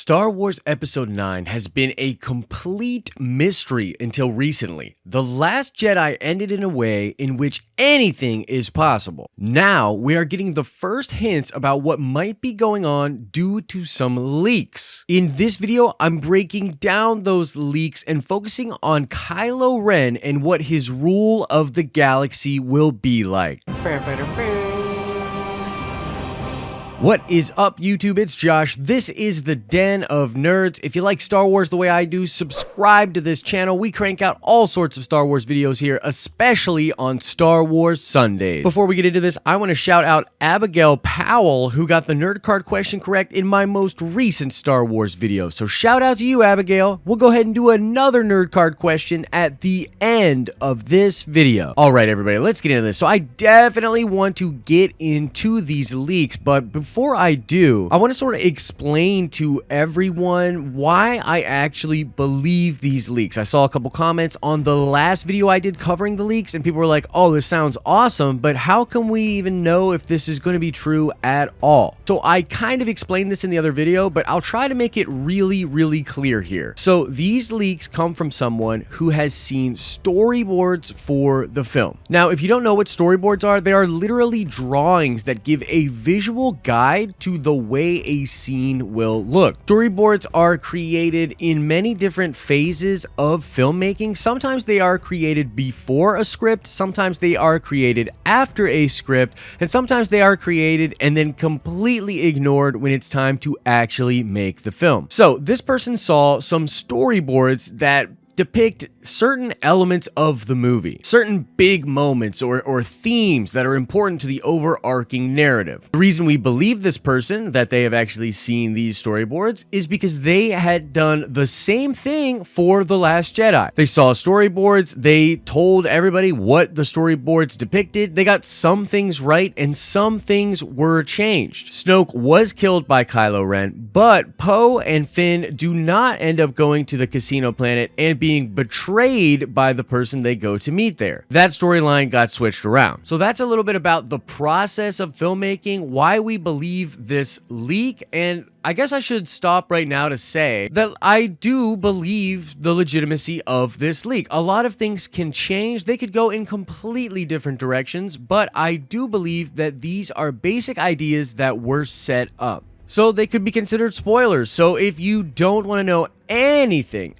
Star Wars Episode 9 has been a complete mystery until recently. The Last Jedi ended in a way in which anything is possible. Now, we are getting the first hints about what might be going on due to some leaks. In this video, I'm breaking down those leaks and focusing on Kylo Ren and what his rule of the galaxy will be like. What is up, YouTube? It's Josh. This is the Den of Nerds. If you like Star Wars the way I do, subscribe to this channel. We crank out all sorts of Star Wars videos here, especially on Star Wars Sundays. Before we get into this, I want to shout out Abigail Powell, who got the nerd card question correct in my most recent Star Wars video. So shout out to you, Abigail. We'll go ahead and do another nerd card question at the end of this video. All right, everybody, let's get into this. So I definitely want to get into these leaks, but before I do, I want to sort of explain to everyone why I actually believe these leaks. I saw a couple comments on the last video I did covering the leaks, and people were like, oh, this sounds awesome, but how can we even know if this is going to be true at all? So I kind of explained this in the other video, but I'll try to make it really clear here. So these leaks come from someone who has seen storyboards for the film. Now, if you don't know what storyboards are, they are literally drawings that give a visual guide to the way a scene will look. Storyboards are created in many different phases of filmmaking. Sometimes they are created before a script, sometimes they are created after a script, and sometimes they are created and then completely ignored when it's time to actually make the film. So this person saw some storyboards that depict certain elements of the movie, certain big moments or themes that are important to the overarching narrative. The reason we believe this person that they have actually seen these storyboards is because they had done the same thing for The Last Jedi. They saw storyboards, they told everybody what the storyboards depicted, they got some things right and some things were changed. Snoke was killed by Kylo Ren, but Poe and Finn do not end up going to the casino planet and being betrayed by the person they go to meet there. That storyline got switched around. So that's a little bit about the process of filmmaking, why we believe this leak, and I guess I should stop right now to say that I do believe the legitimacy of this leak. A lot of things can change. They could go in completely different directions, but I do believe that these are basic ideas that were set up. So they could be considered spoilers. So if you don't want to know anything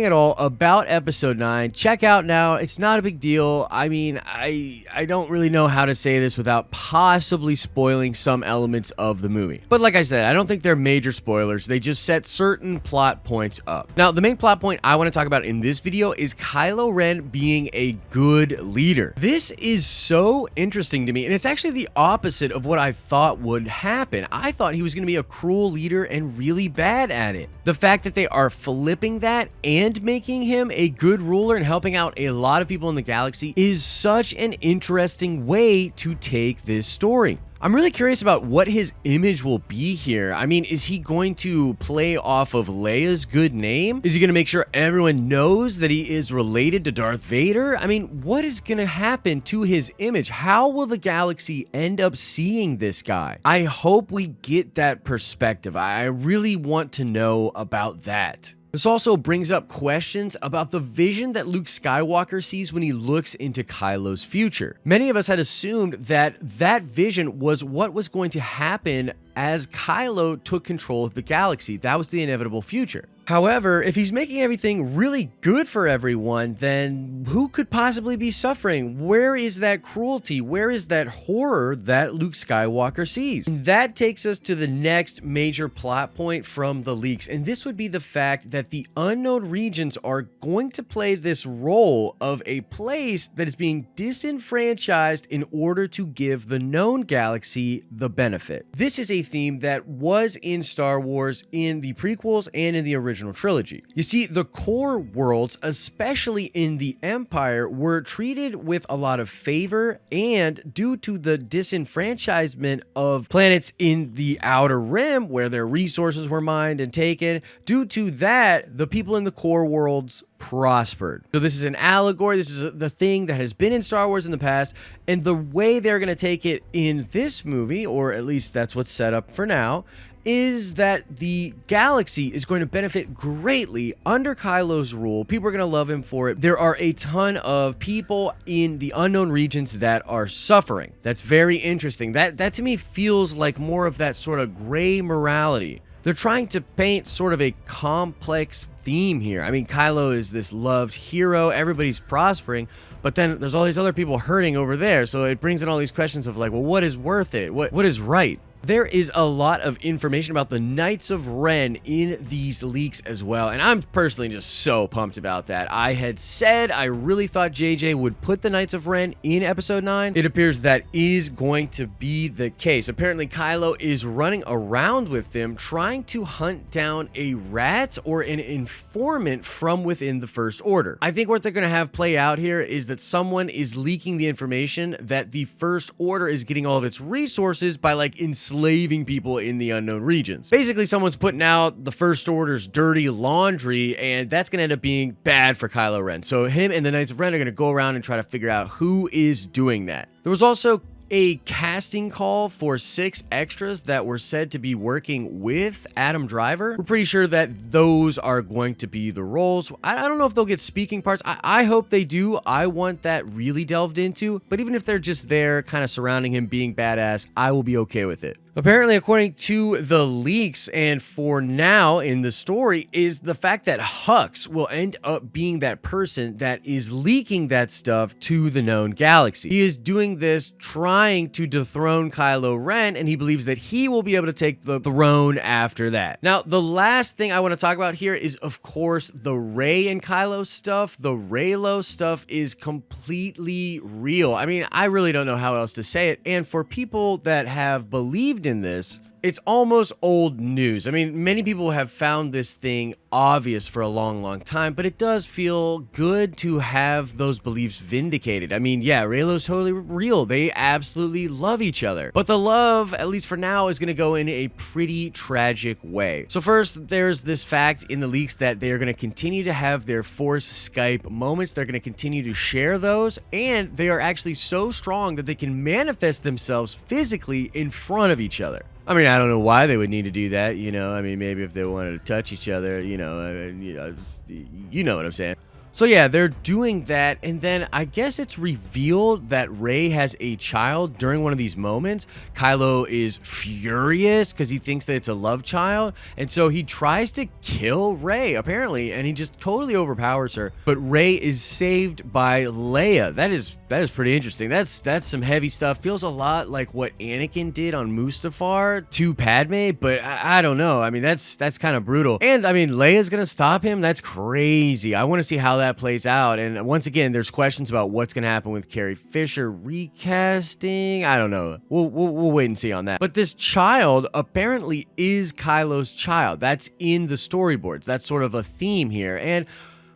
at all about Episode 9, check out now. It's not a big deal. I mean, I don't really know how to say this without possibly spoiling some elements of the movie. But like I said, I don't think they're major spoilers. They just set certain plot points up. Now, the main plot point I want to talk about in this video is Kylo Ren being a good leader. This is so interesting to me, and it's actually the opposite of what I thought would happen. I thought he was going to be a cruel leader and really bad at it. The fact that they are flipping that and making him a good ruler and helping out a lot of people in the galaxy is such an interesting way to take this story. I'm really curious about what his image will be here. I mean, is he going to play off of Leia's good name? Is he going to make sure everyone knows that he is related to Darth Vader? I mean, what is going to happen to his image? How will the galaxy end up seeing this guy? I hope we get that perspective. I really want to know about that. This also brings up questions about the vision that Luke Skywalker sees when he looks into Kylo's future. Many of us had assumed that that vision was what was going to happen as Kylo took control of the galaxy. That was the inevitable future. However, if he's making everything really good for everyone, then who could possibly be suffering? Where is that cruelty? Where is that horror that Luke Skywalker sees? And that takes us to the next major plot point from the leaks, and this would be the fact that the unknown regions are going to play this role of a place that is being disenfranchised in order to give the known galaxy the benefit. This is a theme that was in Star Wars in the prequels and in the original trilogy. You see, the core worlds, especially in the Empire, were treated with a lot of favor, and due to the disenfranchisement of planets in the Outer Rim where their resources were mined and taken, due to that, the people in the core worlds prospered. So this is an allegory. This is the thing that has been in Star Wars in the past, and the way they're going to take it in this movie, or at least that's what's set up for now, is that the galaxy is going to benefit greatly under Kylo's rule. People are going to love him for it. There are a ton of people in the unknown regions that are suffering. That's very interesting. That to me feels like more of that sort of gray morality. They're trying to paint sort of a complex theme here. I mean, Kylo is this loved hero. Everybody's prospering, but then there's all these other people hurting over there. So it brings in all these questions of like, well, what is worth it? What is right? There is a lot of information about the Knights of Ren in these leaks as well, and I'm personally just so pumped about that. I had said I really thought JJ would put the Knights of Ren in episode 9. It appears that is going to be the case. Apparently Kylo is running around with them trying to hunt down a rat or an informant from within the First Order. I think what they're going to have play out here is that someone is leaking the information that the First Order is getting all of its resources by like enslaving people in the unknown regions. Basically, someone's putting out the First Order's dirty laundry, and that's going to end up being bad for Kylo Ren. So him and the Knights of Ren are going to go around and try to figure out who is doing that. There was also a casting call for 6 extras that were said to be working with Adam Driver. We're pretty sure that those are going to be the roles. I don't know if they'll get speaking parts. I hope they do. I want that really delved into, but even if they're just there kind of surrounding him being badass, I will be okay with it. Apparently, according to the leaks, and for now in the story, is the fact that Hux will end up being that person that is leaking that stuff to the known galaxy. He is doing this trying to dethrone Kylo Ren, and he believes that he will be able to take the throne after that. Now, the last thing I want to talk about here is, of course, the Rey and Kylo stuff. The Reylo stuff is completely real. I mean, I really don't know how else to say it, and for people that have believed in this, it's almost old news. I mean, many people have found this thing obvious for a long time, but it does feel good to have those beliefs vindicated. I mean, yeah, Reylo's totally real. They absolutely love each other. But the love, at least for now, is going to go in a pretty tragic way. So first, there's this fact in the leaks that they're going to continue to have their Force Skype moments. They're going to continue to share those, and they are actually so strong that they can manifest themselves physically in front of each other. I mean, I don't know why they would need to do that, you know. I mean, maybe if they wanted to touch each other, you know what I'm saying. So yeah, they're doing that, and then I guess it's revealed that Rey has a child during one of these moments. Kylo is furious because he thinks that it's a love child, and so he tries to kill Rey, apparently, and he just totally overpowers her. But Rey is saved by Leia. That is pretty interesting. That's some heavy stuff. Feels a lot like what Anakin did on Mustafar to Padme, but I don't know. I mean, that's kind of brutal. And I mean, Leia's gonna stop him. That's crazy. I want to see how that plays out. And once again, there's questions about what's going to happen with Carrie Fisher recasting. I don't know. We'll wait and see on that. But this child apparently is Kylo's child. That's in the storyboards. That's sort of a theme here. And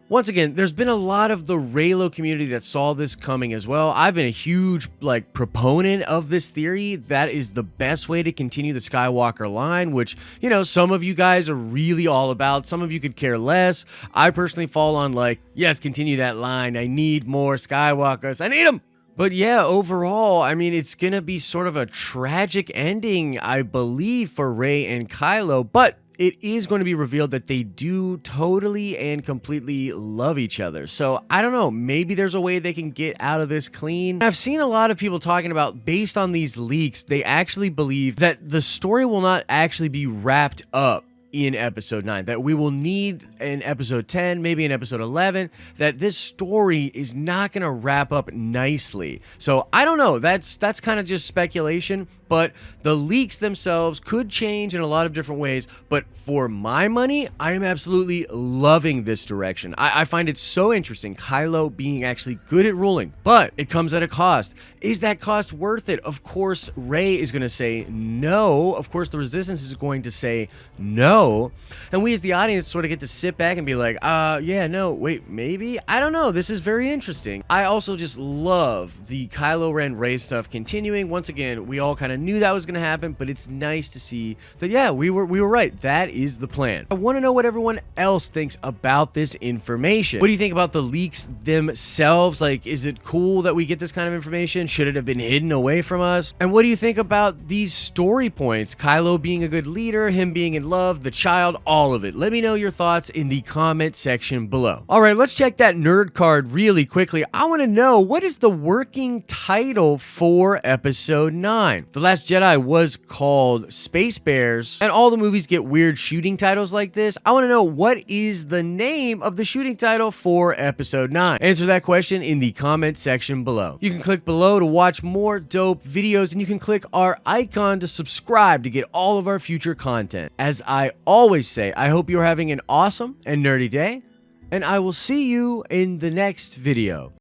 once again, there's been a lot of the Reylo community that saw this coming as well. I've been a huge proponent of this theory. That is the best way to continue the Skywalker line, which, you know, some of you guys are really all about. Some of you could care less. I personally fall on yes, continue that line. I need more Skywalkers. I need them. But yeah, overall, I mean, it's going to be sort of a tragic ending, I believe, for Rey and Kylo, but it is going to be revealed that they do totally and completely love each other. So I don't know, maybe there's a way they can get out of this clean. I've seen a lot of people talking about, based on these leaks, they actually believe that the story will not actually be wrapped up in episode 9, that we will need in episode 10, maybe in episode 11, that this story is not going to wrap up nicely. So I don't know, that's kind of just speculation, but the leaks themselves could change in a lot of different ways. But for my money, I am absolutely loving this direction. I find it so interesting, Kylo being actually good at ruling, but it comes at a cost. Is that cost worth it? Of course, Rey is going to say no. Of course, the Resistance is going to say no. And we as the audience sort of get to sit back and be like, yeah, no, wait, maybe? I don't know. This is very interesting. I also just love the Kylo Ren Rey stuff continuing. Once again, we all kind of knew that was going to happen, but it's nice to see that, yeah, we were right. That is the plan. I want to know what everyone else thinks about this information. What do you think about the leaks themselves? Like, is it cool that we get this kind of information? Should it have been hidden away from us? And what do you think about these story points? Kylo being a good leader, him being in love, the child, all of it. Let me know your thoughts in the comment section below. All right, let's check that nerd card really quickly. I want to know, what is the working title for episode 9? The Last Jedi was called Space Bears, and all the movies get weird shooting titles like this. I want to know, what is the name of the shooting title for episode 9? Answer that question in the comment section below. You can click below to watch more dope videos, and you can click our icon to subscribe to get all of our future content. As I always say, I hope you're having an awesome and nerdy day, and I will see you in the next video.